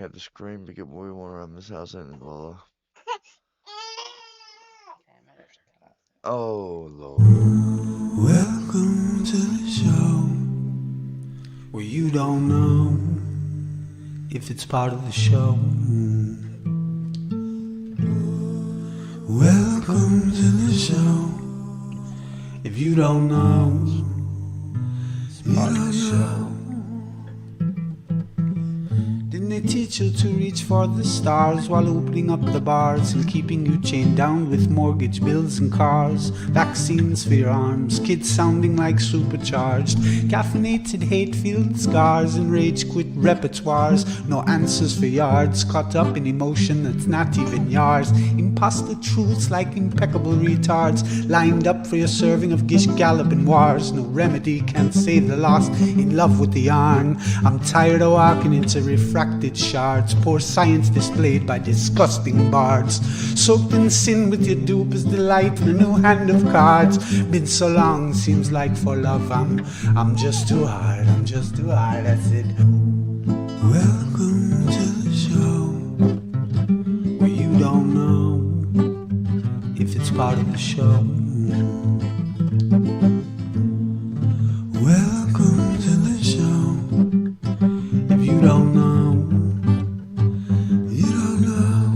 Have to scream because we want to run this house in Lola. Oh Lord. Welcome to the show where you don't know if it's part of the show. Welcome to the show if you don't know it's part of the show. Didn't they teach you to reach for the stars while opening up the bars and keeping you chained down with mortgage bills and cars? Vaccines for your arms, kids sounding like supercharged, caffeinated hate-filled scars and rage-quit repertoires. No answers for yards, caught up in emotion that's not even yours. Imposter truths like impeccable retards, lined up for your serving of gish galloping wars. No remedy can save the lost, in love with the yarn. I'm tired of walking into refracted shards, poor science displayed by disgusting bards. Soaked in sin with your dupe is delight for a new hand of cards. Been so long, seems like for love I'm just too hard, I'm just too hard, that's it. Welcome to the show where you don't know if it's part of the show. Welcome to the show if you don't know, you don't know.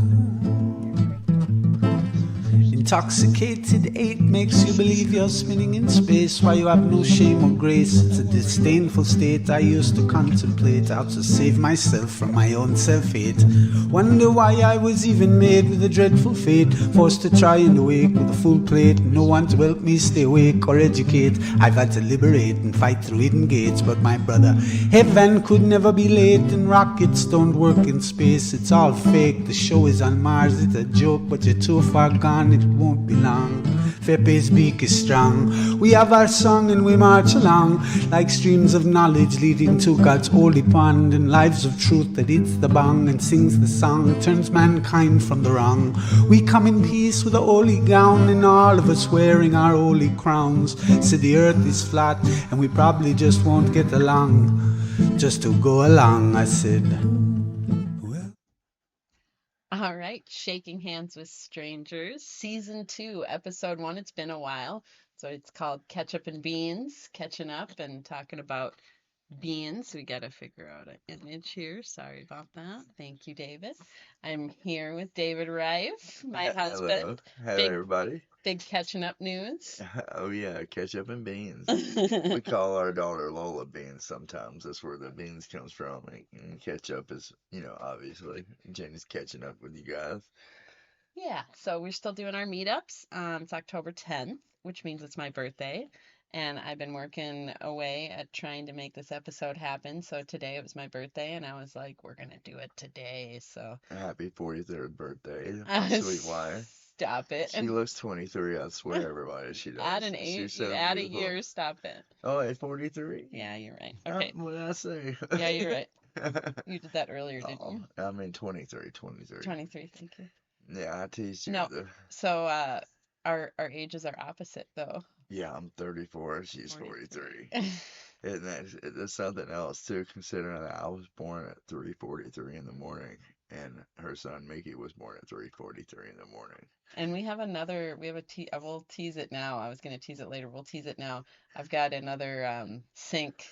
Intoxicated eight makes you believe you're spinning in space while you have no shame or grace. It's a disdainful state I used to contemplate how to save myself from my own self-hate. Wonder why I was even made with a dreadful fate, forced to try and awake with a full plate. No one to help me stay awake or educate. I've had to liberate and fight through hidden gates, but my brother, heaven could never be late, and rockets don't work in space. It's all fake, the show is on Mars. It's a joke, but you're too far gone, it won't be long. Fepe's beak is strong. We have our song and we march along like streams of knowledge leading to God's holy pond, and lives of truth that hits the bong and sings the song, turns mankind from the wrong. We come in peace with a holy gown and all of us wearing our holy crowns. Said the earth is flat and we probably just won't get along. Just to go along, I said. Well, All right, Shaking Hands with Strangers, season 2, episode 1. It's been a while. So it's called Ketchup and Beans, catching up and talking about beans. We got to figure out an image here. Sorry about that. Thank you, David. I'm here with David Rife, my Hello. husband. Hello, Big, everybody. big catching up news. Oh yeah, ketchup and beans. We call our daughter Lola Beans sometimes. That's where the beans comes from. And ketchup is, obviously Jenny's catching up with you guys. Yeah, so we're still doing our meetups. It's October 10th, which means it's my birthday. And I've been working away at trying to make this episode happen. So today it was my birthday, and I was like, we're gonna do it today. So Happy 43rd birthday, my sweet wife. stop it. She looks 23, I swear, everybody. She Add does. an She's eight, so add a beautiful. year, stop it. Oh, at 43? Yeah, you're right. Okay. What did I say? Yeah, you're right. You did that earlier, didn't Oh, you? I mean 23, 23. 23, thank you. Yeah, I teased you. No, so our ages are opposite though. Yeah, I'm 34. She's 43. 43. And that's something else too, considering that I was born at 3:43 in the morning, and her son Mickey was born at 3:43 in the morning. And we have I will tease it now. I was going to tease it later. We'll tease it now. I've got another sync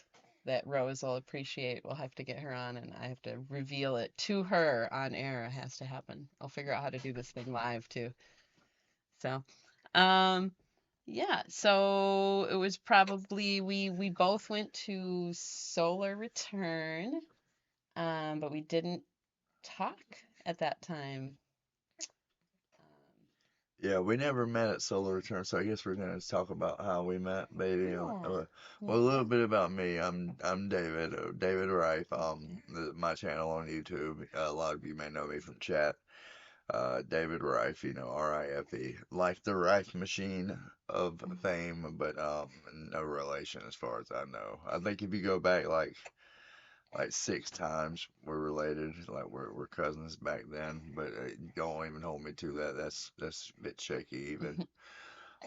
that Rose will appreciate. We'll have to get her on and I have to reveal it to her on air. It has to happen. I'll figure out how to do this thing live too. So, um, yeah, so it was probably we both went to Solar Return, but we didn't talk at that time. Yeah, we never met at Solar Return, so I guess we're gonna talk about how we met, baby. Yeah. Well, a little bit about me. I'm David, David Rife. My channel on YouTube. A lot of you may know me from chat. David Rife, Rife, like the Rife machine of fame, but no relation as far as I know. I think if you go back like 6 times, we're related, like we're cousins back then, but don't even hold me to that. That's a bit shaky even.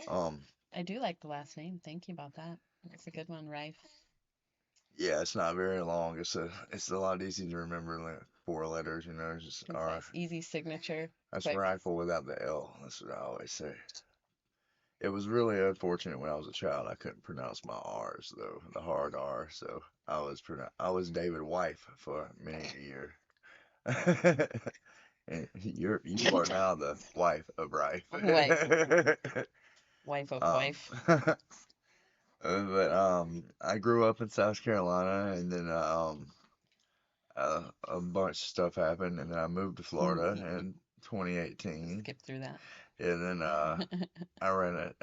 Um, I do like the last name. Thank you about that. That's a good one, Rife. Yeah, it's not very long. It's a lot easier to remember like 4 letters, just R. Concise, easy signature, That's quick. rifle without the L. That's what I always say. It was really unfortunate when I was a child. I couldn't pronounce my R's though, the hard R. So I was David Wife for many a year. And you are now the wife of Rife. Wife, wife of um, wife. but I grew up in South Carolina, and then a bunch of stuff happened, and then I moved to Florida in 2018, Skip through that. and then I ran a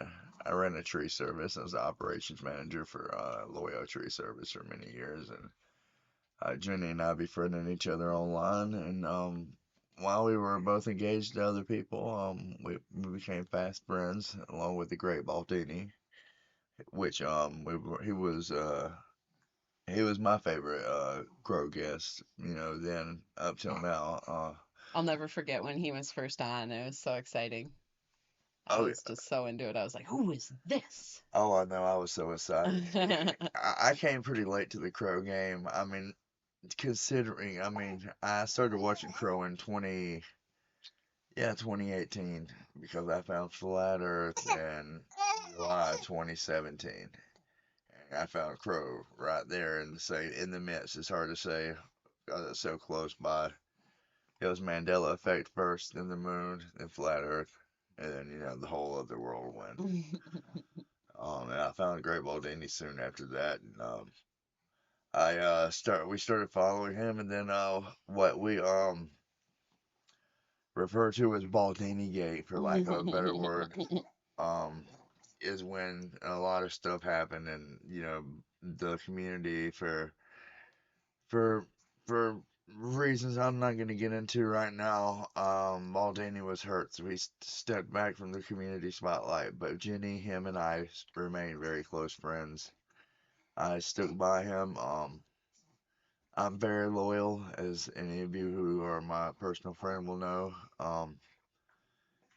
I ran a tree service. I was the operations manager for Loyal Tree Service for many years, and Jenny and I befriended each other online, and while we were both engaged to other people, we became fast friends, along with the great Baldini, which he was my favorite Crow guest, then up till now. I'll never forget when he was first on. It was so exciting. I Oh, was just so into it. I was like, who is this? oh, I know. I was so excited. I came pretty late to the Crow game. I mean, I started watching Crow in 2018, because I found Flat Earth in July 2017. And I found Crow right there in the midst. It's hard to say because it's so close by. It was Mandela effect first, then the moon, then Flat Earth, and then the whole other whirlwind. And I found Great Baldini soon after that, and we started following him, and then what we refer to as Baldini Gate, for lack of a better word, um, is when a lot of stuff happened, and the community for for reasons I'm not going to get into right now. Baldini was hurt, so he stepped back from the community spotlight. But Jenny, him, and I remained very close friends. I stuck by him. I'm very loyal, as any of you who are my personal friend will know.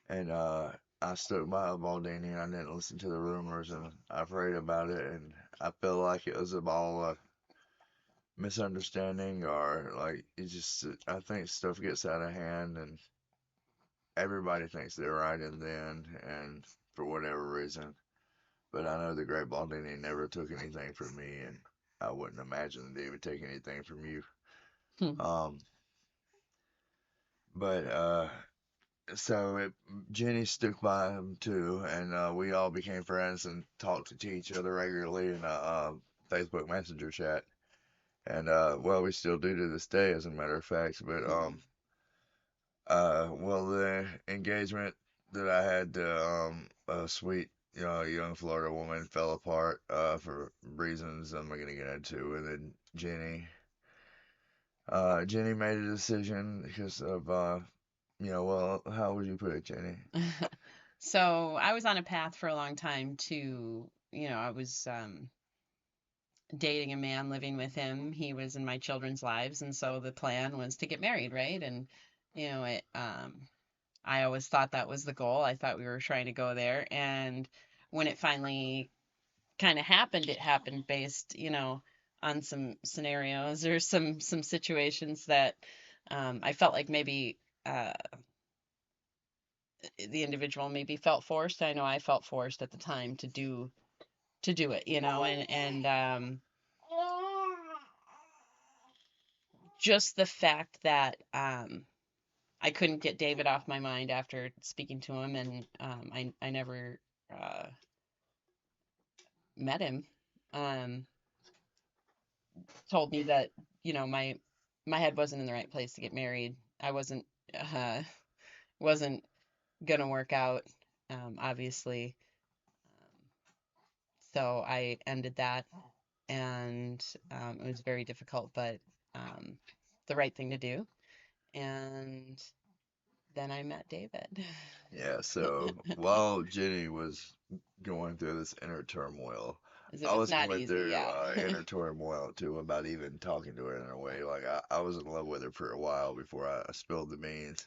And I stuck by Baldini, and I didn't listen to the rumors, and I prayed about it, and I feel like it was all a misunderstanding, or like it just, I think stuff gets out of hand, and everybody thinks they're right in the end, and for whatever reason. But I know the great Baldini never took anything from me, and I wouldn't imagine that he would take anything from you. Um, but so Jenny stuck by him too, and we all became friends and talked to each other regularly in a Facebook Messenger chat. And well, we still do to this day, as a matter of fact. But well, the engagement that I had to a sweet, young Florida woman fell apart for reasons I'm not gonna get into. And then Jenny made a decision because of well, how would you put it, Jenny? So I was on a path for a long time to, I was dating a man, living with him. He was in my children's lives, and so the plan was to get married, right? And it I always thought that was the goal. I thought we were trying to go there, and when it finally kind of happened, it happened based, on some scenarios or some situations that I felt like maybe the individual maybe felt forced. I know I felt forced at the time to do it, and just the fact that I couldn't get David off my mind after speaking to him, and I never uh, met him. Um, Told me that my head wasn't in the right place to get married. I uh, wasn't gonna work out, obviously. So I ended that, and it was very difficult, but um, the right thing to do. And then I met David. Yeah, so while Jenny was going through this inner turmoil, Because it I was was not going easy, through yeah. inner turmoil too, about even talking to her in a way. Like I was in love with her for a while before I spilled the beans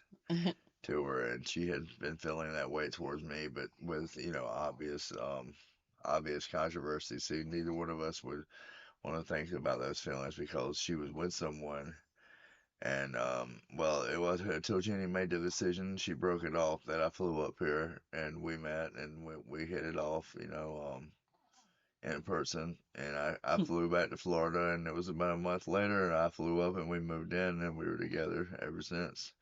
to her, and she had been feeling that way towards me, but with obvious controversy. See, neither one of us one of the things about those feelings because she was with someone. And well, it wasn't until Jenny made the decision, she broke it off, that I flew up here and we met and we hit it off, in person. And I flew back to Florida, and it was about a month later, and I flew up and we moved in, and we were together ever since.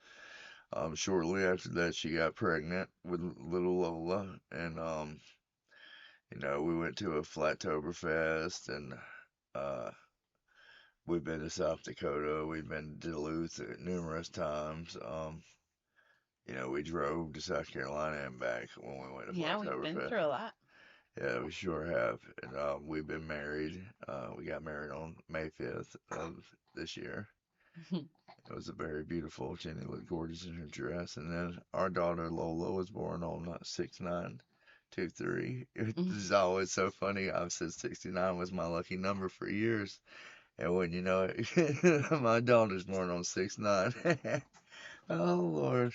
Shortly after that, she got pregnant with little Lola, and we went to a Flattoberfest, and uh, we've been to South Dakota, we've been to Duluth numerous times. We drove to South Carolina and back when we went to Yeah, we've been Flattoberfest. through a lot. Yeah, we sure have. And we've been married. We got married on May 5th of this year. It was a very beautiful. Jenny looked gorgeous in her dress. And then our daughter Lola was born on 6923. It is always so funny. I've said 69 was my lucky number for years. And when you know it, my daughter's born on 6/9. Oh, Lord.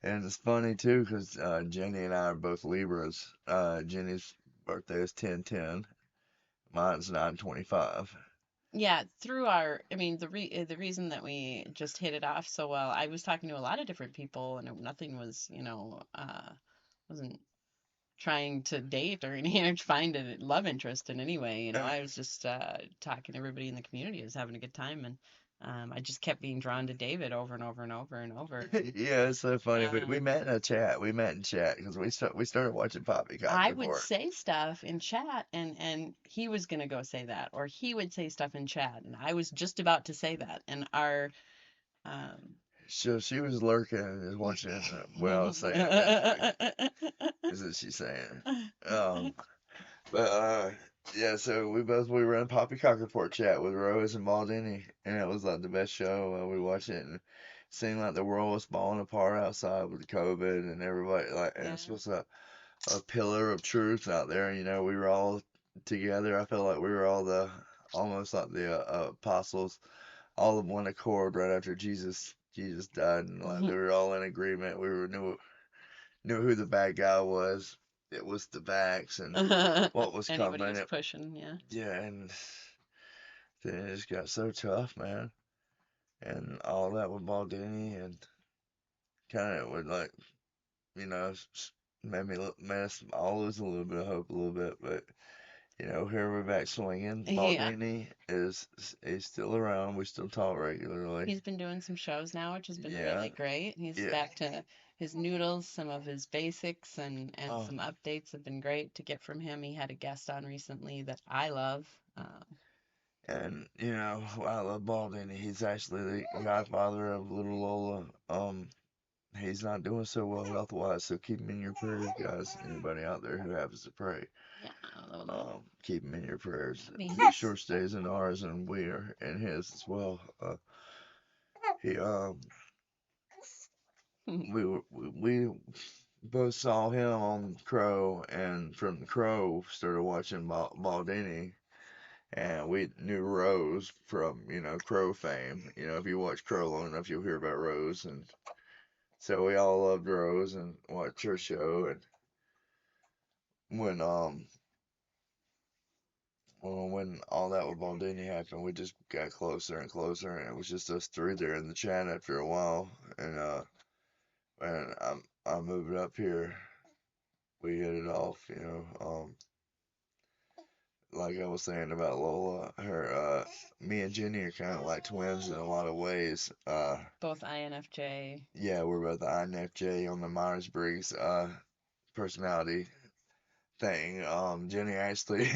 And it's funny too, because Jenny and I are both Libras. Jenny's birthday is 10/10. Mine's 9/25. Yeah, through I mean, the reason that we just hit it off so well, I was talking to a lot of different people, and nothing was, wasn't trying to date or anything, or to find a love interest in any way. I was just talking to everybody in the community. I was having a good time, and I just kept being drawn to David over and over and over and over. Yeah, it's so funny. We Um, met in a chat. We met in chat because we started watching Poppycock I would Report. say stuff in chat, and he was gonna go say that, or he would say stuff in chat, and I was just about to say that, and our um, So she was lurking and just watching. Well, I was saying eventually, is what she's saying. Um, but yeah. So we were in Poppycock Report chat with Rose and Baldini, and it was like the best show. We watched it and seemed like the world was falling apart outside with COVID and everybody like, and yeah. it's supposed to a pillar of truth out there. We were all together. I felt like we were all the almost like the apostles, all of one accord right after Jesus died, and like we were all in agreement. We were knew who the bad guy was. It was the vax and what was Anybody coming. was pushing, yeah. Yeah, and then it just got so tough, man. And all that with Baldini and kind of would like made us all lose a little bit of hope a little bit, but here we're back swinging. Yeah. Baldini is still around. We still talk regularly. He's been doing some shows now, which has been Yeah, really great. He's yeah. back to his noodles, some of his basics, and Oh, some updates have been great to get from him. He had a guest on recently that I love. and I love Baldini. He's actually the godfather of little Lola. He's not doing so well health-wise, so keep him in your prayers, guys. Anybody out there who happens to pray, Yeah, Lola. keep him in your prayers. He Thanks. sure stays in ours, and we are in his as well. He we both saw him on Crow, and from the Crow started watching Baldini, and we knew Rose from Crow fame. If you watch Crow long enough, you'll hear about Rose, and so we all loved Rose and watched her show. And when when all that with Baldini happened, we just got closer and closer, and it was just us three there in the chat after a while. And when I moved up here, we hit it off. Like I was saying about Lola, me and Jenny are kind of like twins in a lot of ways. Both INFJ. Yeah, we're both INFJ on the Myers-Briggs personality thing. Jenny actually,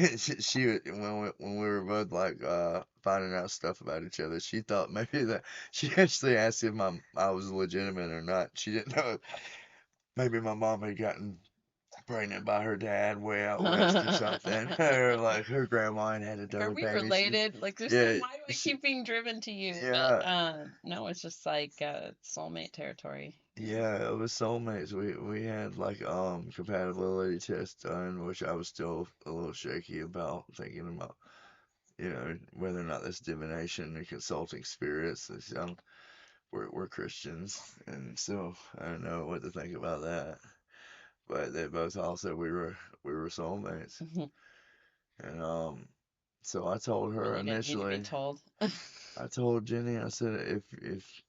when we were both like finding out stuff about each other, she thought maybe that she actually asked if I was legitimate or not. She didn't know if maybe my mom had gotten pregnant by her dad way out west or something, or like her grandma had Are another we baby. related? Like, there's Yeah, some, why do I keep being driven to you? But yeah, no, it's just like soulmate territory. yeah. It was soulmates. We had like compatibility tests done, which I was still a little shaky about, thinking about whether or not that's divination and consulting spirits. We're Christians, and so I don't know what to think about that. But they both also we were soulmates, and So I told her Really didn't need to be initially, told. I told Jenny, I said, if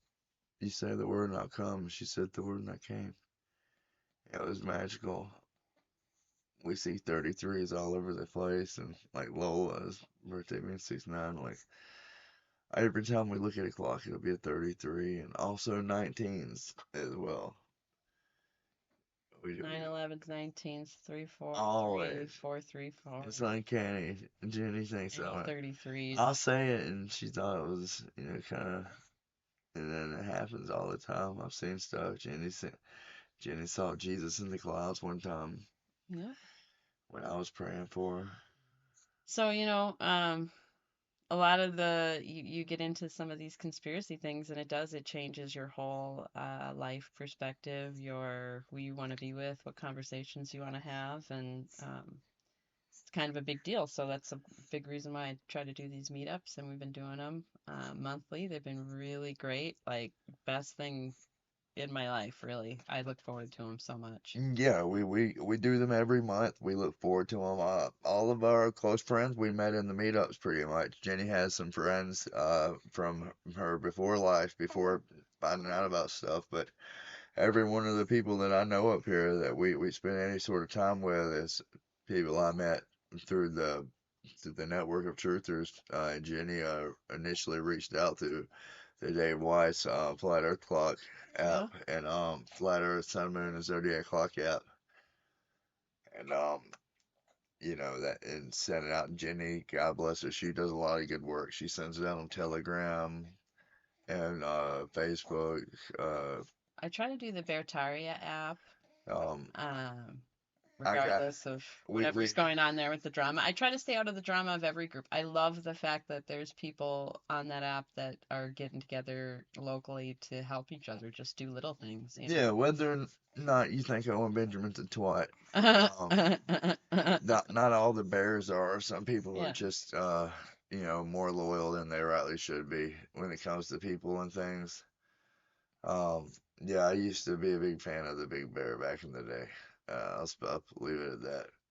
you say the word and I'll come, she said the word and I came. It was magical. We see 33s all over the place, and like Lola's birthday being 69, like every time we look at a clock, it'll be a 33, and also 19s as well. We 9/11's 19's 343 always. 434. It's uncanny. Jenny thinks Any so. I'll 33's. say it, and she thought it was, kind of, and then it happens all the time. I've seen stuff. Jenny saw Jesus in the clouds one time Yeah. when I was praying for her. So, a lot of you get into some of these conspiracy things and it changes your whole life perspective, your who you want to be with, what conversations you want to have, and it's kind of a big deal. So that's a big reason why I try to do these meetups, and we've been doing them monthly. They've been really great, like best thing in my life, really. I look forward to them so much. Yeah, we do them every month. We look forward to them. All of our close friends we met in the meetups pretty much. Jenny has some friends from her before life, before finding out about stuff, but every one of the people that I know up here that we spend any sort of time with is people I met through the network of truthers. Jenny initially reached out to the Dave Weiss Flat Earth Clock app Yeah, and Flat Earth Sun Moon and Zodiac Clock app, and that and sent it out. And Jenny, God bless her, she does a lot of good work. She sends it out on Telegram and Facebook. Uh, I try to do the Bertaria app. um, Um, I got Regardless of we whatever's going on there with the drama. I try to stay out of the drama of every group. I love the fact that there's people on that app that are getting together locally to help each other, just do little things, Yeah, whether or not you think Owen Benjamin's a twat, um, not all the bears are. Some people are Yeah, just more loyal than they rightly should be when it comes to people and things. Um, yeah, I used to be a big fan of the Big Bear back in the day. I'll leave it at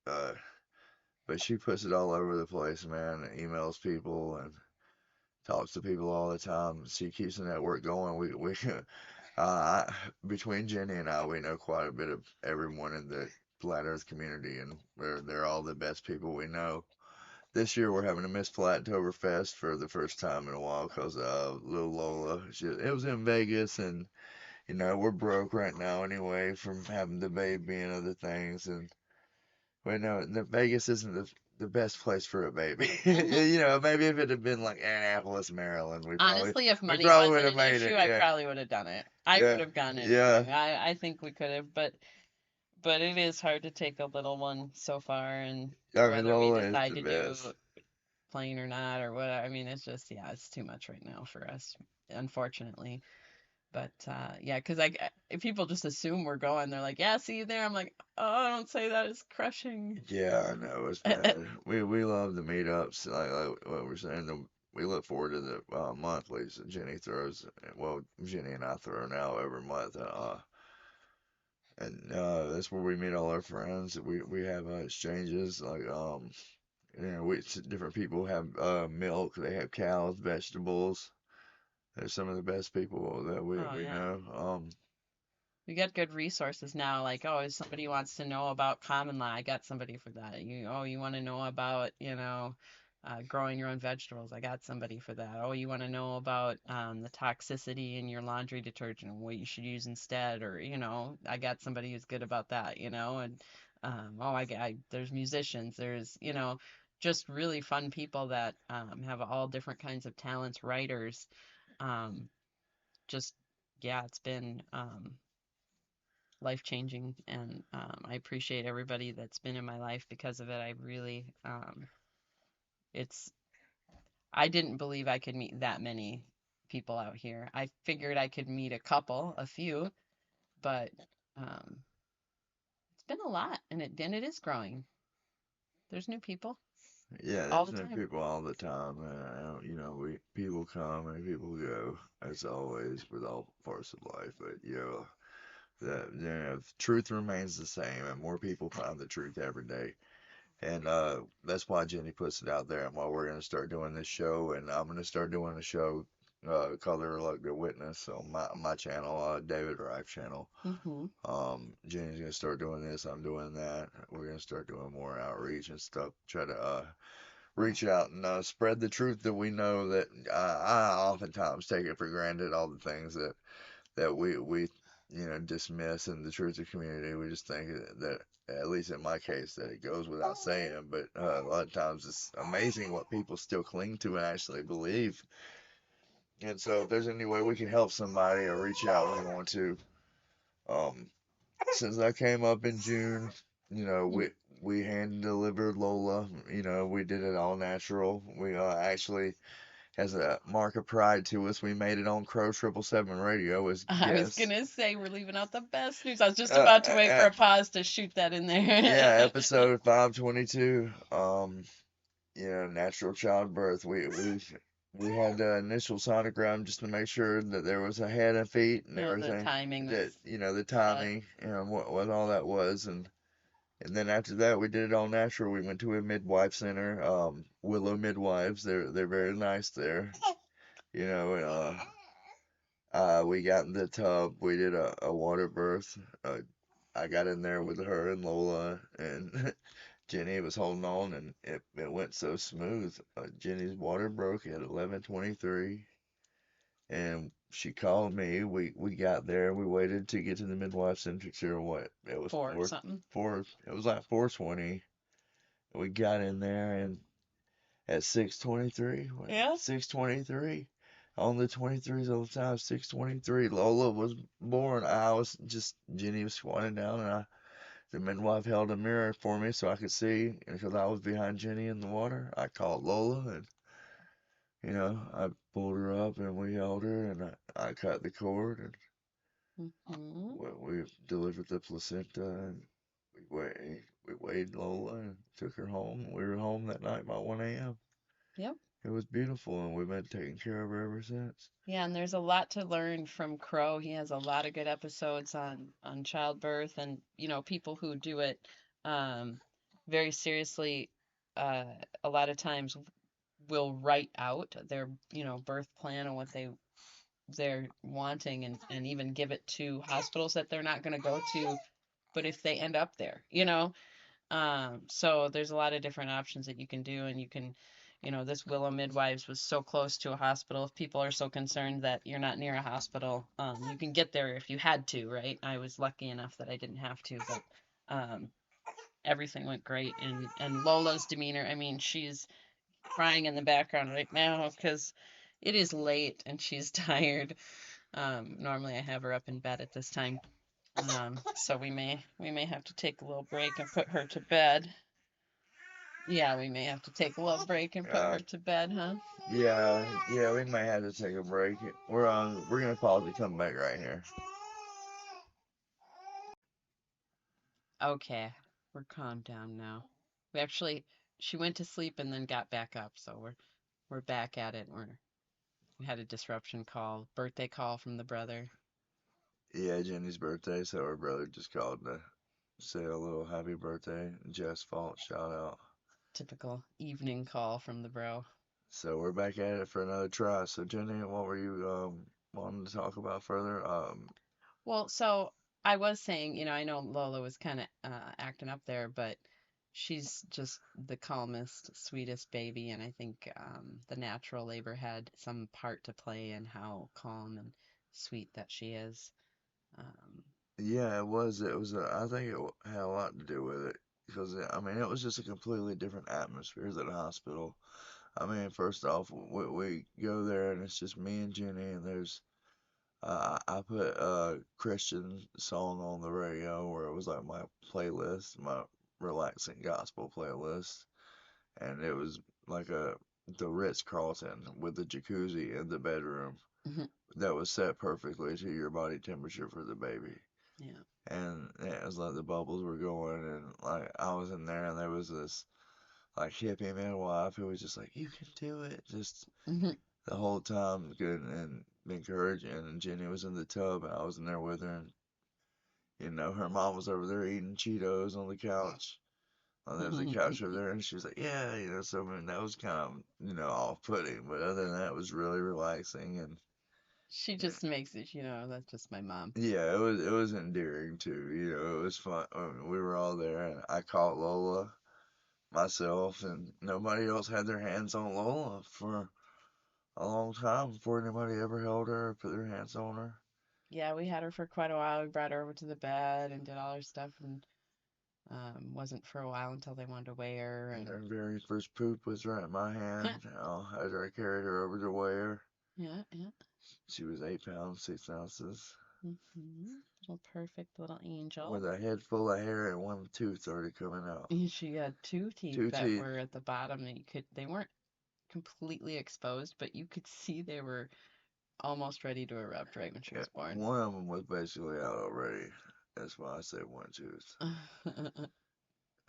that. But she puts it all over the place, man. Emails people and talks to people all the time. She keeps the network going. We between Jenny and I, we know quite a bit of everyone in the Flat Earth community, and they're all the best people we know. This year we're having a Miss Flattoberfest for the first time in a while because little Lola. It was in Vegas, and we're broke right now anyway from having the baby and other things, and we know the Vegas isn't the best place for a baby. Maybe if it had been like Annapolis, Maryland, we probably honestly, if we money probably would wasn't have an made issue, it. I Yeah, probably would have done it. I would yeah, have gone yeah. anyway. I think we could have, but it is hard to take a little one so far, and I mean, whether we Lola is decide the to do best. plane or not or what. I mean, it's just, yeah, it's too much right now for us, unfortunately. But yeah, because people just assume we're going. They're like, yeah, see you there. I'm like, oh, don't say that. It's crushing. Yeah, I know it's bad. We love the meetups. Like what we're saying. We look forward to the monthlies that Jenny throws. Well, Jenny and I throw now every month. And that's where we meet all our friends. We have exchanges like different people have milk. They have cows, vegetables. They're some of the best people that Oh we yeah. know. We got good resources now. Like, oh, if somebody wants to know about common law, I got somebody for that. You want to know about, growing your own vegetables, I got somebody for that. Oh, you want to know about the toxicity in your laundry detergent, what you should use instead, or, I got somebody who's good about that. And oh, there's musicians, there's, just really fun people that have all different kinds of talents, writers. Um, just, yeah, it's been life changing, and I appreciate everybody that's been in my life because of it. I really, it's, I didn't believe I could meet that many people out here. I figured I could meet a few, but um, it's been a lot, and it is growing. There's new people Yeah, all there's the new time. people all the time. We people come and people go, as always with all parts of life. But the truth remains the same, and more people find the truth every day. And that's why Jenny puts it out there and why we're going to start doing this show. And I'm going to start doing a show called The Reluctant Witness on my channel, David Rife channel. Mm-hmm. Jenny's going to start doing this. I'm doing that. We're going to start doing more outreach and stuff. Try to reach out and spread the truth that we know that I oftentimes take it for granted, all the things that we dismiss in the truth of community. We just think that, at least in my case, that it goes without saying. But a lot of times it's amazing what people still cling to and actually believe. And so if there's any way we can help somebody or reach out, we want to. Um, since I came up in June, we hand delivered Lola. We did it all natural. We actually, as a mark of pride to us, we made it on Crow 777 Radio as I was guests. gonna say we're leaving out the best news. I was just Uh, about to uh, wait for uh, a pause to shoot that in there. yeah, episode 522. Natural childbirth. We had the initial sonogram just to make sure that there was a head and feet and Yeah, the everything. timing was That the set. timing, what all that was, and then after that we did it all natural. We went to a midwife center, Willow Midwives. They're very nice there. You know, we got in the tub. We did a water birth. I got in there with her and Lola, and Jenny was holding on, and it went so smooth. Jenny's water broke at 11:23, and she called me. We got there. We waited to get to the midwife center till what? It was For something. four. It was like 4:20. We got in there, and at 6:23, what? Yeah. 6:23. On the 23s all the time, 6:23. Lola was born. I was just Jenny was squatting down, and the midwife held a mirror for me so I could see, and because I was behind Jenny in the water, I called Lola, and I pulled her up, and we held her, and I cut the cord, and Mm-hmm. we delivered the placenta, and we weighed Lola and took her home. We were home that night by 1 a.m. Yep. It was beautiful, and we've been taking care of her ever since. Yeah, and there's a lot to learn from Crow. He has a lot of good episodes on childbirth and people who do it um very seriously uh a lot of times will write out their birth plan and what they're wanting and even give it to hospitals that they're not going to go to, but if they end up there, so there's a lot of different options that you can do, and you can, this Willow Midwives was so close to a hospital. If people are so concerned that you're not near a hospital, you can get there if you had to, right? I was lucky enough that I didn't have to, but everything went great. And Lola's demeanor, I mean, she's crying in the background right now because it is late and she's tired. Normally I have her up in bed at this time. So we may have to take a little break and put her to bed. Yeah, we may have to take a little break and put Uh, her to bed, huh? yeah, we might have to take a break. We're gonna pause and come back right here. Okay, we're calmed down now. We actually, she went to sleep and then got back up, so we're back at it. We had a disruption call, birthday call from the brother. Yeah, Jenny's birthday, so her brother just called to say a little happy birthday. Jeff's fault, shout out. Typical evening call from the bro. So we're back at it for another try. So Jenny, what were you wanting to talk about further? Well, so I was saying, I know Lola was kind of acting up there, but she's just the calmest, sweetest baby, and I think the natural labor had some part to play in how calm and sweet that she is. Um, Yeah, it was. I think had a lot to do with it because I mean it was just a completely different atmosphere than a hospital. I mean, first off, we go there and it's just me and Jenny, and there's I put a Christian song on the radio where it was like my playlist, my relaxing gospel playlist, and it was like the Ritz Carlton with the jacuzzi in the bedroom mhm, that was set perfectly to your body temperature for the baby. yeah. And it was like the bubbles were going, and like I was in there, and there was this like hippie midwife who was just like, "You can do it," just Mhm, the whole time, good and encouraging. And Jenny was in the tub, and I was in there with her, and her mom was over there eating Cheetos on the couch. there was a couch over there, and she was like, yeah, so I mean, that was kind of, off-putting, but other than that, it was really relaxing, and She yeah, just makes it, that's just my mom. yeah, it was endearing too, it was fun. I mean, we were all there, and I caught Lola myself, and nobody else had their hands on Lola for a long time before anybody ever held her or put their hands on her. Yeah, we had her for quite a while. We brought her over to the bed and did all her stuff, and wasn't for a while until they wanted to weigh her. And And her very first poop was right in my hand. After I carried her over to weigh her, yeah, yeah. she was 8 pounds 6 ounces, Little perfect little angel. with a head full of hair and one tooth already coming out. And she had two teeth Two that teeth. were at the bottom that they weren't completely exposed, but you could see they were almost ready to erupt right when she Yeah, was born. one of them was basically out already. That's why I say one tooth.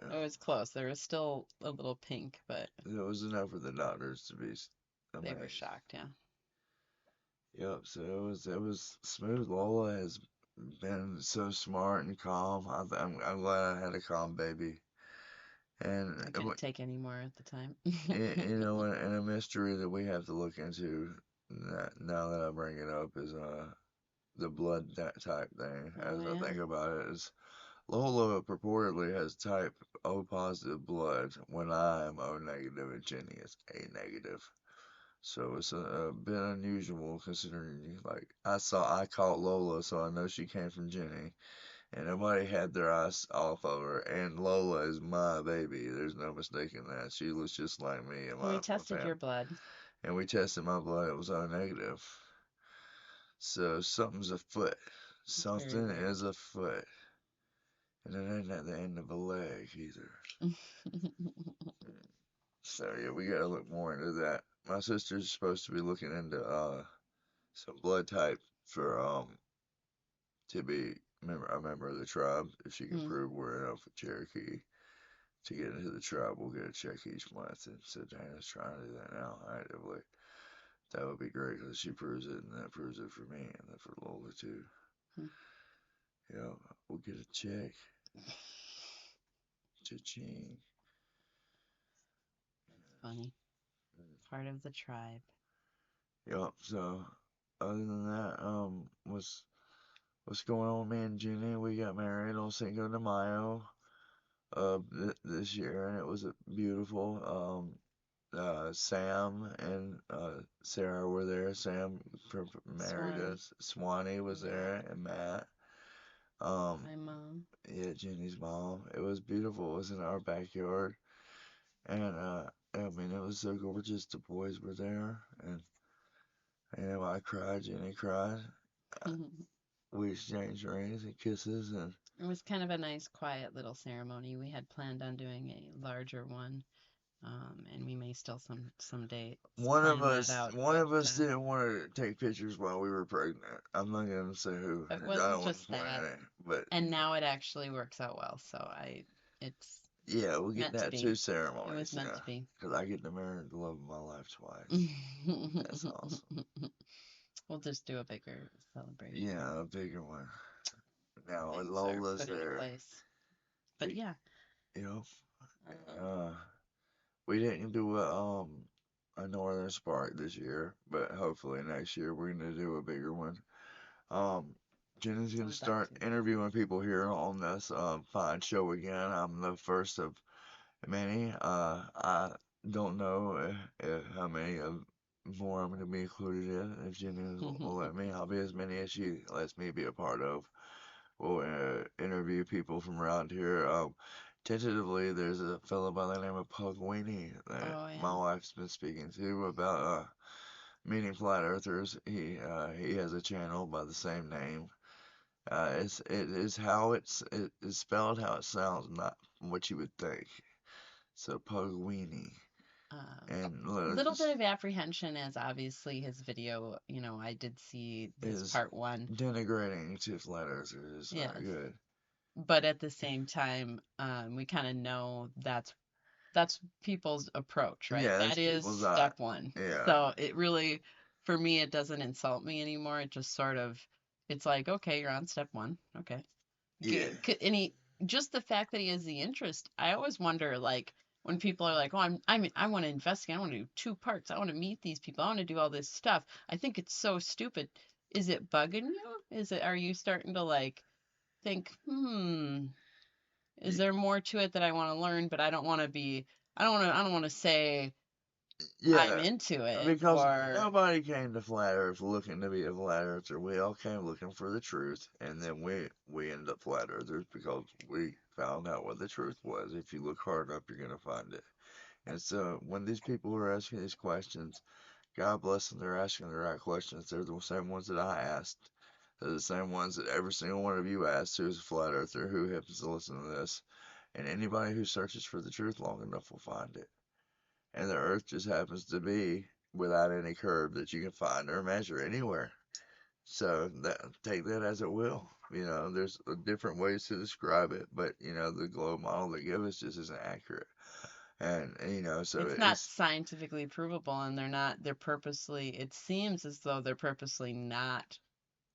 Yeah. It was close. There was still a little pink, but It was enough for the doctors to be they were amazed. shocked, yeah. Yep. So it was smooth. Lola has been so smart and calm. I'm glad I had a calm baby. And I couldn't take any more at the time. and a mystery that we have to look into now that I bring it up is the blood type thing. Oh As I yeah. think about it, is Lola purportedly has type O positive blood when I am O negative and Jenny is A negative. So it's a bit unusual considering like I caught Lola, so I know she came from Jenny. And nobody had their eyes off of her. And Lola is my baby. There's no mistaking that. She looks just like me and And we my tested family. your blood. And we tested my blood. It was O negative. So something's afoot. Very Something weird. is afoot. And it ain't at the end of a leg either. So yeah, we gotta look more into that. My sister's supposed to be looking into some blood type for to be a member of the tribe if she can Hmm. prove we're enough with Cherokee to get into the tribe. We'll get a check each month, and so Dana's trying to do that now actively. That would be great because she proves it, and that proves it for me, and then for Lola too. Hmm. Yeah, we'll get a check. Cha-ching. Funny. Part of the tribe. Yep. So other than that, what's going on with me and Jenny? We got married on Cinco de Mayo this year, and it was beautiful. Sam and Sarah were there. Sam married Swanee. us. Swanee was Yeah. there, and Matt. Um, My mom. yeah, Jenny's mom. It was beautiful. It was in our backyard, and I mean, it was so gorgeous. The boys were there, and I cried. Jenny cried. Uh, We exchanged rings and kisses, and It was kind of a nice, quiet little ceremony. We had planned on doing a larger one, and we may still someday one of plan that us out. one But of us didn't want to take pictures while we were pregnant. I'm not gonna say who. it I wasn't don't want to just point that. at it, but And now it actually works out well. So it's yeah, we'll get meant to that be. two It was ceremonies, meant to be. because I get to marry the love of my life twice. That's awesome. We'll just do a bigger celebration. Yeah, a bigger one. Now with Things are Lola's put into there, place. But we, yeah, you know, um, uh, we didn't do a Northern Spark this year, but hopefully next year we're gonna do a bigger one. Um, Jenny's gonna we'd like start to. interviewing people here on this fine show again. I'm the first of many. I don't know how many of more I'm gonna be included in. If Jenny will let me, I'll be as many as she lets me be a part of. We'll interview people from around here. Tentatively, there's a fellow by the name of Pug Weenie that Oh my yeah. wife's been speaking to about meeting flat earthers. He has a channel by the same name. It is how it is spelled how it sounds, not what you would think. So Pug Weenie. A And little bit of apprehension as obviously his video, I did see his is part one. denigrating to flat earthers is not Yes. good. But at the same time, we kind of know that's people's approach, right? Yeah, That that's is people's eye. step one. Yeah. So it really, for me, it doesn't insult me anymore. It just sort of, it's like, okay, you're on step one. Okay. Yeah. And just the fact that he has the interest, I always wonder, like, when people are like, "Oh, I want to investigate. I want to do two parts. I want to meet these people. I want to do all this stuff." I think it's so stupid. Is it bugging you? Are you starting to like think, is Y- there more to it that I want to learn, but I don't want to say I'm Yeah, into it because or nobody came to Flat Earth looking to be a Flat Earther. We all came looking for the truth, and then we ended up Flat Earthers because we found out what the truth was. If you look hard enough, you're gonna find it. And so when these people are asking these questions, God bless them, they're asking the right questions. They're the same ones that I asked. They're the same ones that every single one of you asked who's a flat earther who happens to listen to this. And anybody who searches for the truth long enough will find it. And the earth just happens to be without any curve that you can find or measure anywhere. So that take that as it will. There's different ways to describe it, but the globe model they give us just isn't accurate. And so it's not it's scientifically provable and they're purposely, it seems as though they're purposely not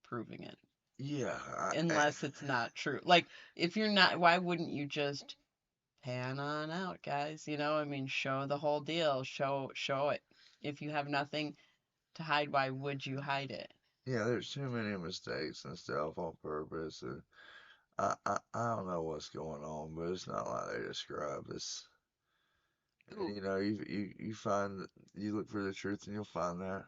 proving it yeah, unless it's not true. Like if you're not, why wouldn't you just pan on out, guys? I mean, show the whole deal, show it. If you have nothing to hide, why would you hide it? yeah. There's too many mistakes and stuff on purpose. And I don't know what's going on, but it's not like they describe this. And, Ooh. you find you look for the truth and you'll find that.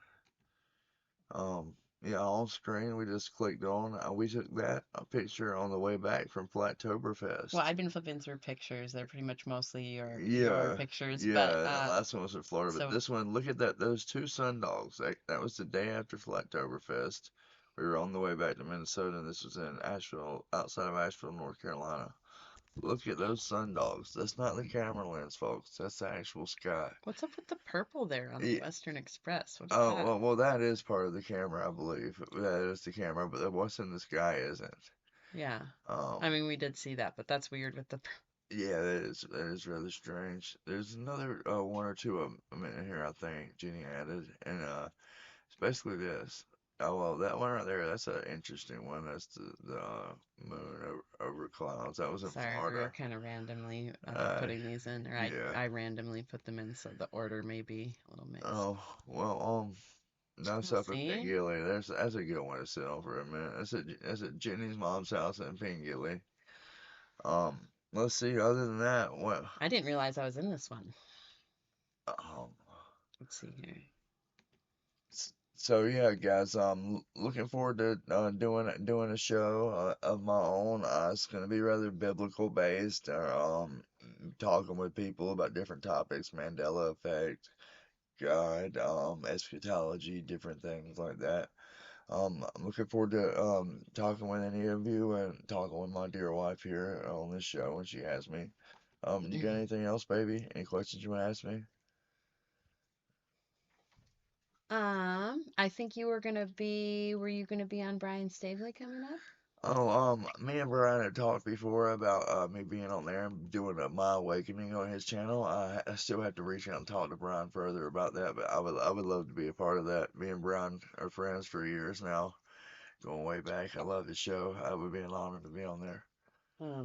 Um, yeah, on screen we just clicked on. We took that a picture on the way back from Well, Flattoberfest. I've been flipping through pictures. They're pretty much mostly your Yeah, pictures, but yeah. The last one was in Florida, but so this one, look at that. Those two sun dogs. That was the day after Flattoberfest. We were on the way back to Minnesota, and this was in Asheville, outside of Asheville, North Carolina. Look at those sun dogs. That's not the camera lens, folks. That's the actual sky. what's up with the purple there on the Yeah. Western Express? What's Oh, that? well, that is part of the camera, I believe. That is the camera, but what's in the sky isn't. Yeah. I Um, mean, we did see that, but that's weird with the yeah, that is rather strange. There's another one or two of them in here, I think Jenny added, and it's basically this. Oh well, that one right there, that's an interesting one. That's the moon over clouds. That was in Sorry, we were Florida. kind of randomly Uh, putting these in, or yeah. I randomly put them in, so the order may be a little mixed. Oh well, that's Oh, up in see? Pingilly. That's a good one to sit on for a minute. That's at Jenny's mom's house in Pingilly. Let's see. Other than that, what? I didn't realize I was in this one. Um, Let's see here. so yeah, guys, I'm looking forward to doing a show of my own. It's gonna be rather biblical based. Talking with people about different topics, Mandela effect, God, eschatology, different things like that. I'm looking forward to talking with any of you and talking with my dear wife here on this show when she has me. You got anything else, baby? Any questions you want to ask me? I think were you gonna be on Brian Stavely coming up? Oh, me and Brian had talked before about me being on there and doing my awakening on his channel. I still have to reach out and talk to Brian further about that, but I would love to be a part of that. Me and Brian are friends for years now, going way back. I love his show. I would be an honor to be on there.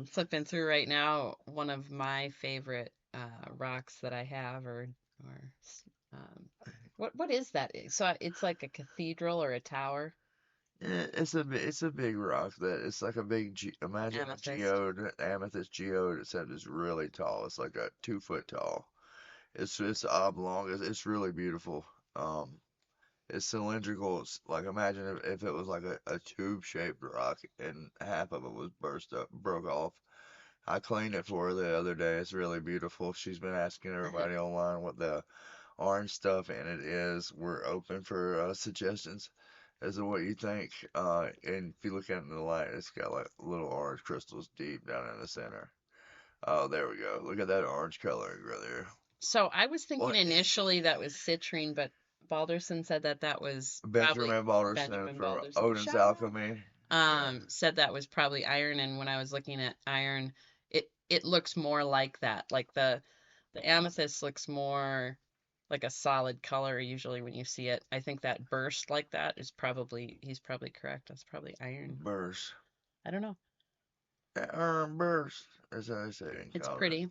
Flipping through right now, one of my favorite rocks that I have, um, what is that? So it's like a cathedral or a tower, Yeah, it's a big rock that it's like a big imagine a amethyst. geode, amethyst geode, except it's really tall. It's like a 2 foot tall. It's oblong. It's really beautiful. Um, it's cylindrical. It's like imagine if it was like a tube shaped rock and half of it was broke off. I cleaned it for her the other day. It's really beautiful. She's been asking everybody online what the orange stuff in it is. We're open for suggestions as to what you think. And if you look at it in the light, it's got like little orange crystals deep down in the center. Oh, there we go. Look at that orange coloring right there. So I was thinking What is initially that was citrine, but Balderson said that was probably Benjamin Balderson Benjamin from Balderson. Odin's Shout out. Alchemy? Yeah, Said that was probably iron, and when I was looking at iron, it looks more like that. Like the amethyst looks more like a solid color usually when you see it. I think that burst like that is probably he's probably correct. That's probably iron. Burst. I don't know. burst, as I say in It's college. pretty.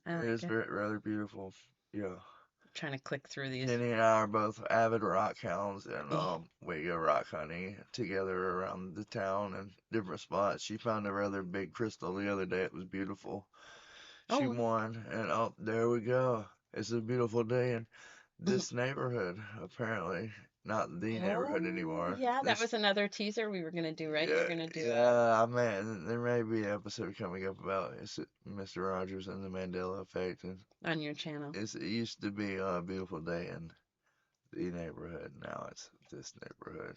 I It like is it. very, rather beautiful. Yeah. Trying to click through these. Jenny and I are both avid rock hounds, and Oh, we go rock hunting together around the town and different spots. She found a rather big crystal the other day. It was beautiful. She oh, won, and oh, there we go. It's a beautiful day in this neighborhood, apparently. Not the neighborhood oh, anymore. yeah, that This, was another teaser we were gonna do, right? You're yeah, gonna do a yeah, I mean, there may be an episode coming up about Mr. Rogers and the Mandela effect, and on your channel. it used to be a beautiful day in the neighborhood. Now it's this neighborhood.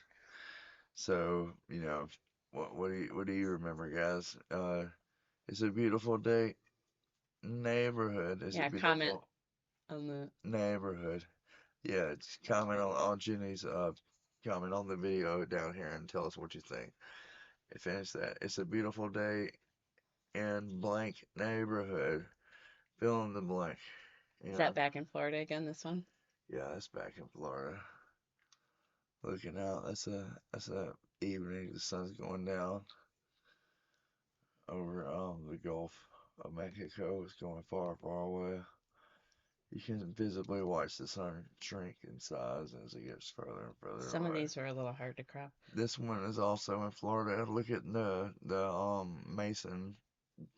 So, what do you remember, guys? It's a beautiful day neighborhood. It's a Yeah, comment beautiful on the. neighborhood. Yeah, it's comment on Jenny's comment on the video down here and tell us what you think. And finish that. It's a beautiful day in blank neighborhood. Fill in the blank. Is You that know. back in Florida again, this one? Yeah, that's back in Florida. Looking out. That's a evening. The sun's going down over the Gulf of Mexico. It's going far, far away. You can visibly watch the sun shrink in size as it gets further and further Some of away. these were a little hard to crop. This one is also in Florida. Look at the Mason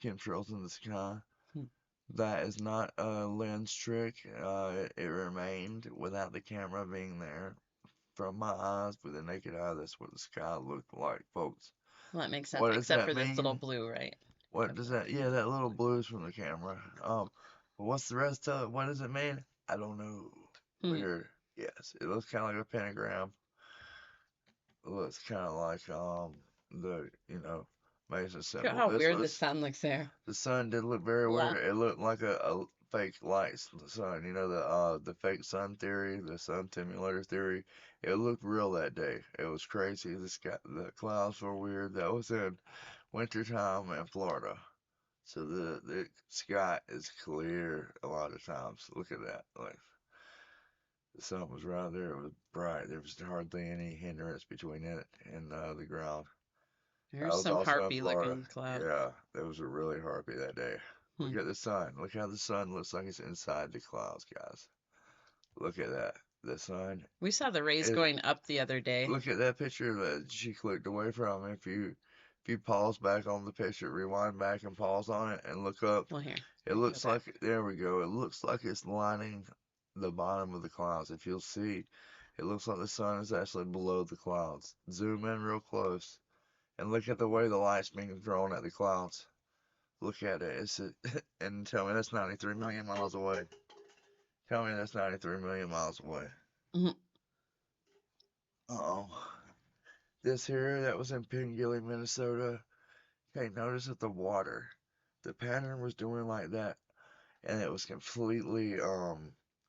chemtrails in the sky. Hmm. That is not a lens trick. It remained without the camera being there. From my eyes, with the naked eye, that's what the sky looked like, folks. Well, that makes sense, What does except that for this little mean? blue, right? What Except does for that? Yeah, that little blue's from the camera. But what's the rest of it? What does it mean? I don't know. hmm. Weird. Yes, it looks kind of like a pentagram. It looks kind of like the Mason Look at symbol. how This weird the was sun looks there. the sun did look very Yeah. weird. It looked like a fake light sun. You know the fake sun theory, the sun simulator theory. It looked real that day. It was crazy. The clouds were weird. That was in wintertime in Florida. So the sky is clear a lot of times. Look at that. Like the sun was right there. It was bright. There was hardly any hindrance between it and the ground. I There's was some also in harpy Florida. looking cloud. Yeah, there was a really harpy that day. Hmm. Look at the sun. Look how the sun looks like it's inside the clouds, guys. Look at that. The sun We saw the rays is. going up the other day. Look at that picture that she clicked away from. If you pause back on the picture, rewind back and pause on it, and look up, Well, here, it let me go looks back. like, there we go. It looks like it's lining the bottom of the clouds. If you'll see, it looks like the sun is actually below the clouds. Zoom in real close and look at the way the light's being thrown at the clouds. Look at it. And tell me that's 93 million miles away. Tell me that's 93 million miles away. Mhm. Uh-oh. This here that was in Pingilly, Minnesota. Okay, notice that the pattern was doing like that, and it was completely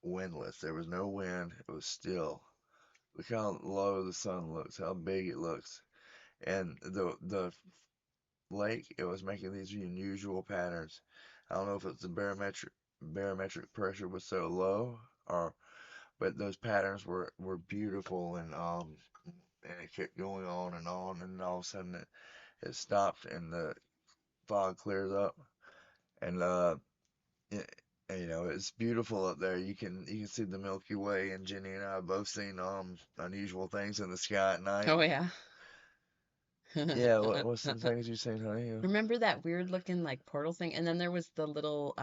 windless. There was no wind. It was still. Look how low the sun looks, how big it looks, and the lake. It was making these unusual patterns. I don't know if it's the barometric pressure was so low, or but those patterns were beautiful, and it kept going on, and all of a sudden it stopped, and the fog clears up, and it, it's beautiful up there. You can see the Milky Way, and Jenny and I have both seen unusual things in the sky at night. Oh yeah. Yeah, what's some things you've seen, honey? Remember that weird looking like portal thing? And then there was the little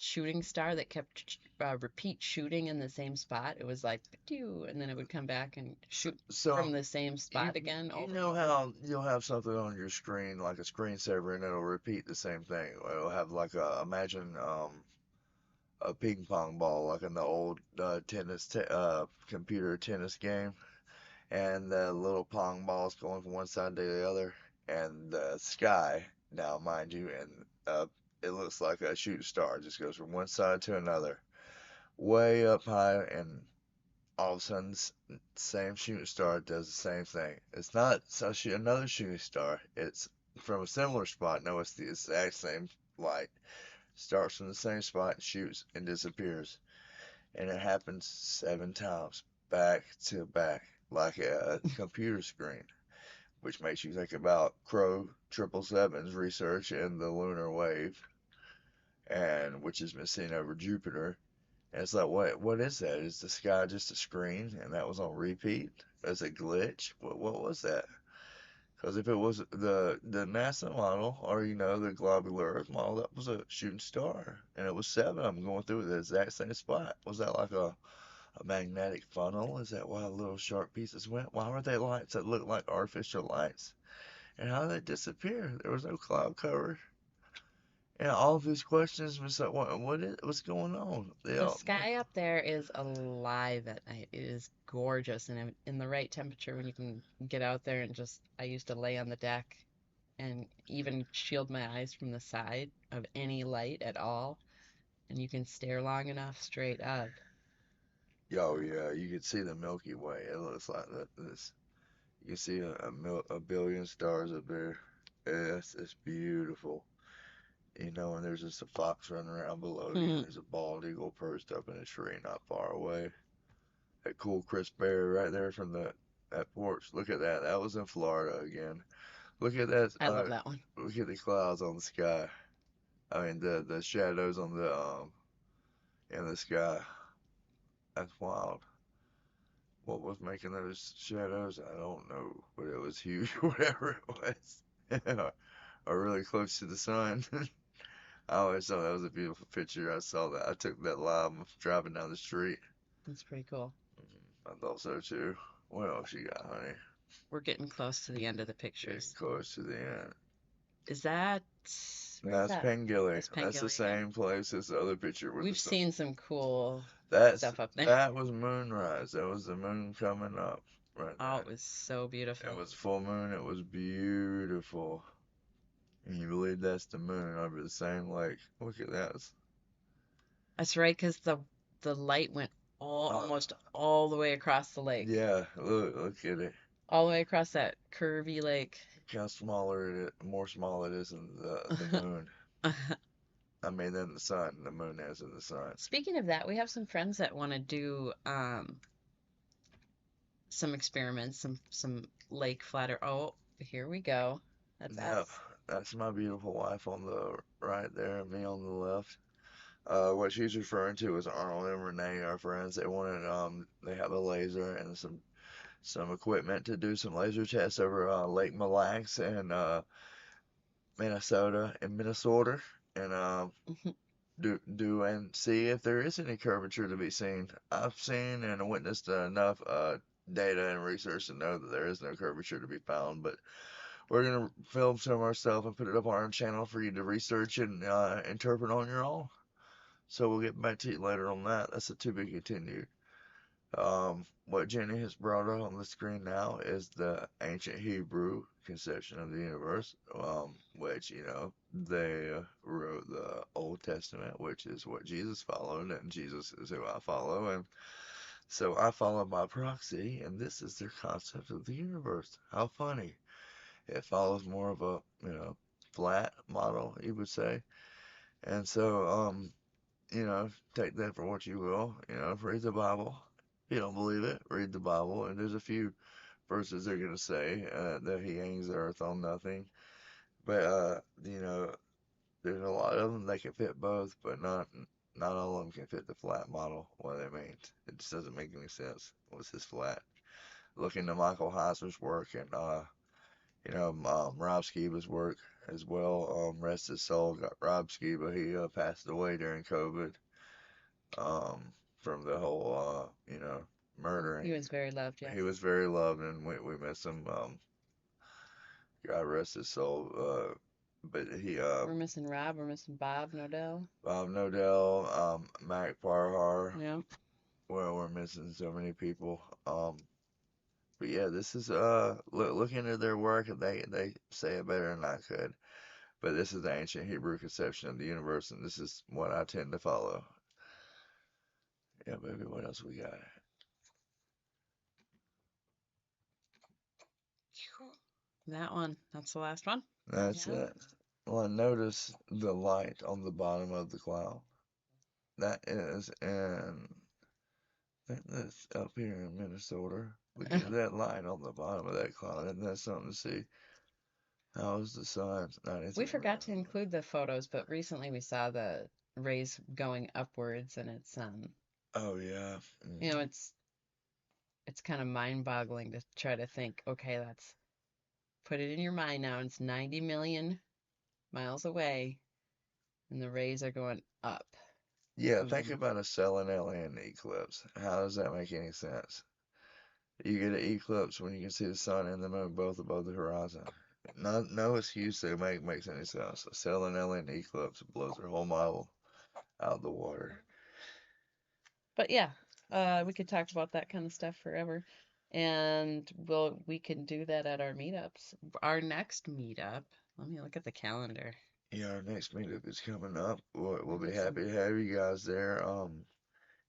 shooting star that kept repeat shooting in the same spot. It was like pew, and then it would come back and shoot So from the same you spot again you over and know over. how you'll have something on your screen like a screensaver, and it'll repeat the same thing. It'll have like imagine a ping pong ball like in the old computer tennis game, and the little pong balls going from one side to the other, and the sky now, mind you, and it looks like a shooting star. It just goes from one side to another, way up high, and all of a sudden, same shooting star does the same thing. It's not another shooting star. It's from a similar spot. No, it's the exact same light. Starts from the same spot, shoots, and disappears. And it happens 7 times, back to back, like a computer screen. which makes you think about Crow 777's research in the lunar wave, and which has been seen over Jupiter. And it's like, what is that? Is the sky just a screen, and that was on repeat as a glitch? What was that? Because if it was the NASA model, or the globular Earth model, that was a shooting star, and it was seven of them going through the exact same spot. Was that like a magnetic funnel? Is that why the little sharp pieces went? Why were they lights that looked like artificial lights? And how did they disappear? There was no cloud cover. And all of these questions was like, what's going on? They The all, sky up there is alive at night. It is gorgeous, and in the right temperature when you can get out there and just, I used to lay on the deck and even shield my eyes from the side of any light at all, and you can stare long enough straight up. yo, yeah, you could see the Milky Way. It looks like this. You can see a billion stars up there. Yes, it's beautiful. And there's just a fox running around below you, and there's a bald eagle perched up in a tree not far away. That cool crisp air right there from that porch. Look at that. That was in Florida again. Look at that. I love that one. Look at the clouds on the sky. I mean the shadows on the in the sky. That's wild. What was making those shadows? I don't know, but it was huge, whatever it was. Or really close to the sun. I always thought that was a beautiful picture. I saw that. I took that live driving down the street. That's pretty cool. I thought so too. What else you got, honey? We're getting close to the end of the Getting pictures. close to the end. Is that, where's That's that? Pengilly. That's That's the Pangilly again. same place as the other picture with the We've sun. seen some cool That's stuff up there. that was moonrise. That was the moon coming up right Oh, there. it was so It beautiful. was full moon. It was beautiful. And you believe that's the moon over the same lake. Look at that. That's right, because the light went Uh, almost all the way across the lake, yeah, look at it. all the way across that curvy lake. Look how smaller more small it is than the moon. I mean, than the sun. The moon is in the sun. Speaking of that, we have some friends that want to do some experiments, some lake flatter. Oh, here we go. That's Yep, us. that's my beautiful wife on the right there, and me on the left. What she's referring to is Arnold and Renee, our friends. They have a laser and some equipment to do some laser tests over Lake Mille Lacs and Minnesota, and do and see if there is any curvature to be seen. I've seen and witnessed enough data and research to know that there is no curvature to be found, but we're gonna film some ourselves and put it up on our channel for you to research and interpret on your own. So we'll get back to you later on that. That's a to be continued. What Jenny has brought up on the screen now is the ancient Hebrew conception of the universe, which, they wrote the Old Testament, which is what Jesus followed, and Jesus is who I follow, and so I follow by proxy, and this is their concept of the universe. How funny. It follows more of a, flat model, you would say. And so, take that for what you will. Read the Bible. If you don't believe it, read the Bible. And there's a few verses they're going to say that he hangs the earth on nothing. But, there's a lot of them that can fit both, but not all of them can fit the flat model, what it means. It just doesn't make any sense. What's this flat? Look into Michael Heiser's work and, Rob Skiba's work as well. Rest his soul. Got Rob Skiba. He passed away during COVID from the whole, He murdering. was very loved, He yes. was very loved, and we miss him. God rest his soul. But he, We're missing Rob, we're missing Bob Nodell. Bob Nodell, Mac Parhar. Yeah. Well, we're missing so many people. But yeah, this is look into their work, and they say it better than I could. But this is the ancient Hebrew conception of the universe, and this is what I tend to follow. Yeah, baby, what else we got? That one. That's the last one. That's Yeah. it. Well, notice the light on the bottom of the cloud. That is in, I think that's up here in Minnesota. Look at that line on the bottom of that cloud. Isn't that something to see? How is the sun? We forgot to include the photos, but recently we saw the rays going upwards, and it's Oh yeah. you know, it's kind of mind-boggling to try to think, okay, that's put it in your mind now. It's 90 million miles away, and the rays are going up. Yeah, think about a stellar alien eclipse. How does that make any sense? You get an eclipse when you can see the sun and the moon both above the horizon. No excuse to makes any sense. A stellar alien eclipse blows their whole model out of the water. But yeah, we could talk about that kind of stuff forever. And we can do that at our meetups. Our next meetup, let me look at the calendar. Yeah, our next meetup is coming up. We'll be happy to have you guys there.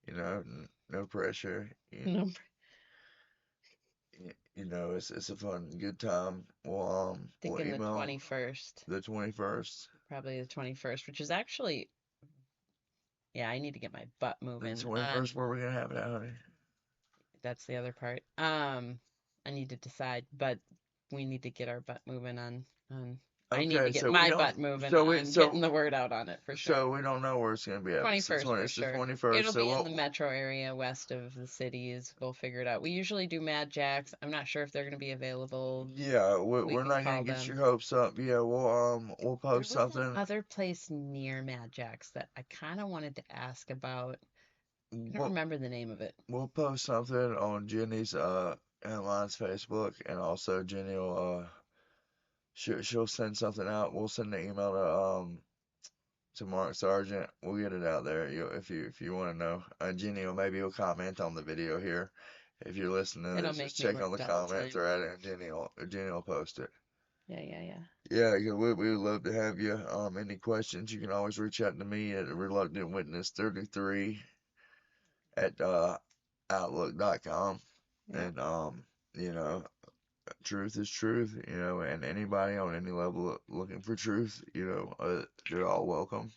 You know, no pressure. No. You know, it's a fun, good time. We'll Thinking email the 21st. The 21st. Probably the 21st, which is actually, yeah, I need to get my butt moving. The 21st, where we're gonna have it, honey. That's the other part. I need to decide, but we need to get our butt moving on. I need to get my butt moving on getting the word out on it for sure. So we don't know where it's going to be at. 21st for sure. 21st. It'll be in the metro area west of the cities. We'll figure it out. We usually do Mad Jacks. I'm not sure if they're going to be available. Yeah, we're not going to get your hopes up. Yeah, we'll post something. Another place near Mad Jacks that I kind of wanted to ask about. I don't remember the name of it. We'll post something on Jenny's and mine's Facebook, and also Jenny will she'll send something out. We'll send an email to Mark Sargent. We'll get it out there. If you want to know, Jenny will comment on the video here. If you're listening to this, just check on the comments or add it, and Jenny will post it. Yeah. Yeah, we would love to have you. Any questions, you can always reach out to me at reluctantwitness33 at outlook.com. Yeah. And you know, truth is truth, you know, and anybody on any level looking for truth, you know, they're all welcome.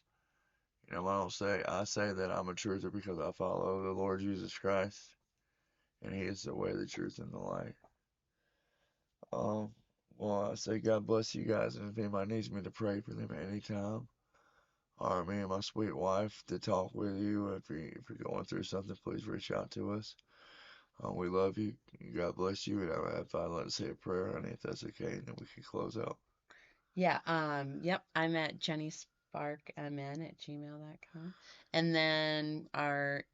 You know, I say that I'm a truther because I follow the Lord Jesus Christ, and He is the way, the truth, and the light. Well, I say God bless you guys, and if anybody needs me to pray for them at any time, or me and my sweet wife to talk with you, if you're going through something, please reach out to us. We love you. God bless you. And I'd like to say a prayer, honey, if that's okay, and then we can close out. Yeah. Yep. I'm at jennysparkmn@gmail.com, and then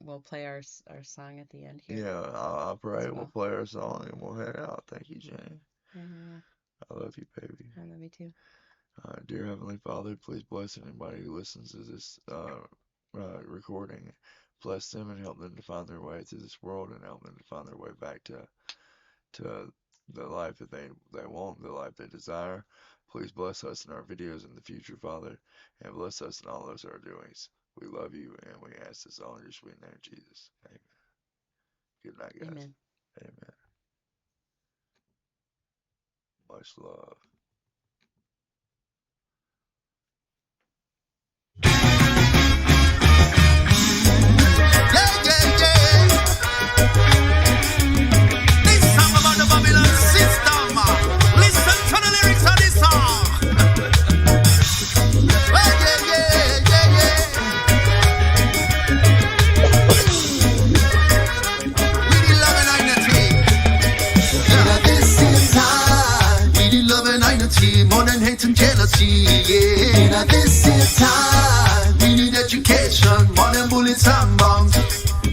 we'll play our song at the end here. Yeah, I'll pray. We'll play our song and we'll head out. Thank you, Jenny. Yeah. I love you, baby. I love you too. Dear Heavenly Father, please bless anybody who listens to this recording. Bless them and help them to find their way through this world, and help them to find their way back to the life that they want, the life they desire. Please bless us in our videos in the future, Father, and bless us in all those our doings. We love you, and we ask this all in your sweet name, Jesus. Amen. Good night, guys. Amen. Amen. Much love. More than hate and jealousy, yeah. This is time. We need education, more than bullets and bombs.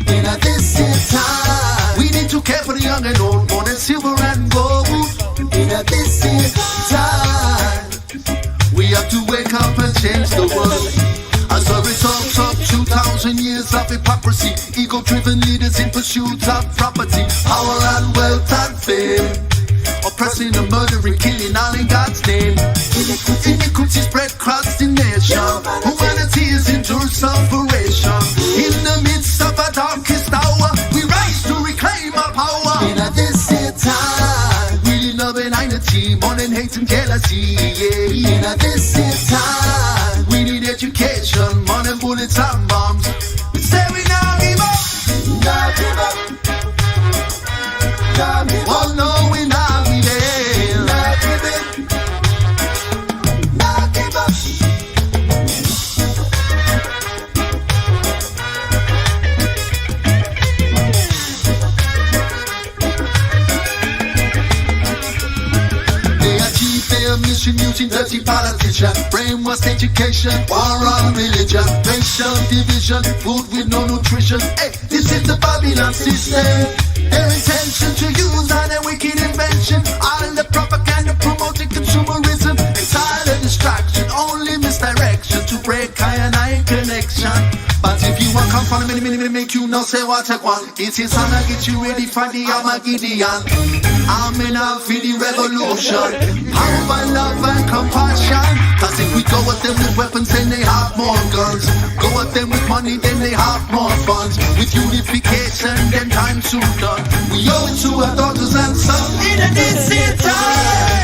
This is time. We need to care for the young and old, more than silver and gold. This is time. We have to wake up and change the world. As a result of 2,000 years of hypocrisy, ego-driven leaders in pursuit of property, power and wealth and fame. Oppressing and murdering, killing all in God's name. Iniquity spread across the nation. Humanity is in due separation. In the midst of a darkest hour, we rise to reclaim our power. This is time. We love and unity, more than hate and jealousy, yeah. This is time. We need education, more than bullets and bombs. We say we now give up. Now give up. Now give up. using dirty politician, brainwash education, war on religion, racial division, food with no nutrition. Hey, this is the Babylon system. Their intention to use all their wicked invention, all the propaganda promoting consumerism, entire distraction, only misdirection to break I and I connection. But if you want come from the make you know say what I want. This is how I get you ready for the Armageddon. I'm in a for the revolution. Power, love and compassion. Cause if we go at them with weapons, then they have more guns. Go at them with money, then they have more funds. With unification, then time soon done. We owe it to our daughters and sons in this time.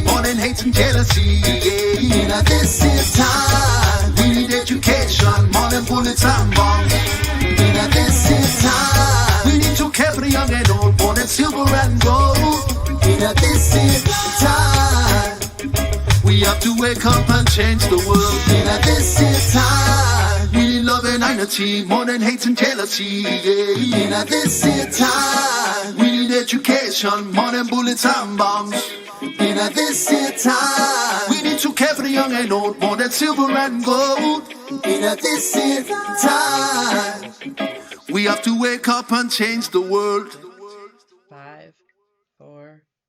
More than hate and jealousy, yeah. This is time. We need education, more than bullets and bombs. This is time. We need to care for the young and old, more than silver and gold. This is time. We have to wake up and change the world. This is time. We need love and unity, more than hate and jealousy, yeah. This is time. We need education, more than bullets and bombs. In this time, we need to care for the young and old, more than silver and gold. In this time, we have to wake up and change the world.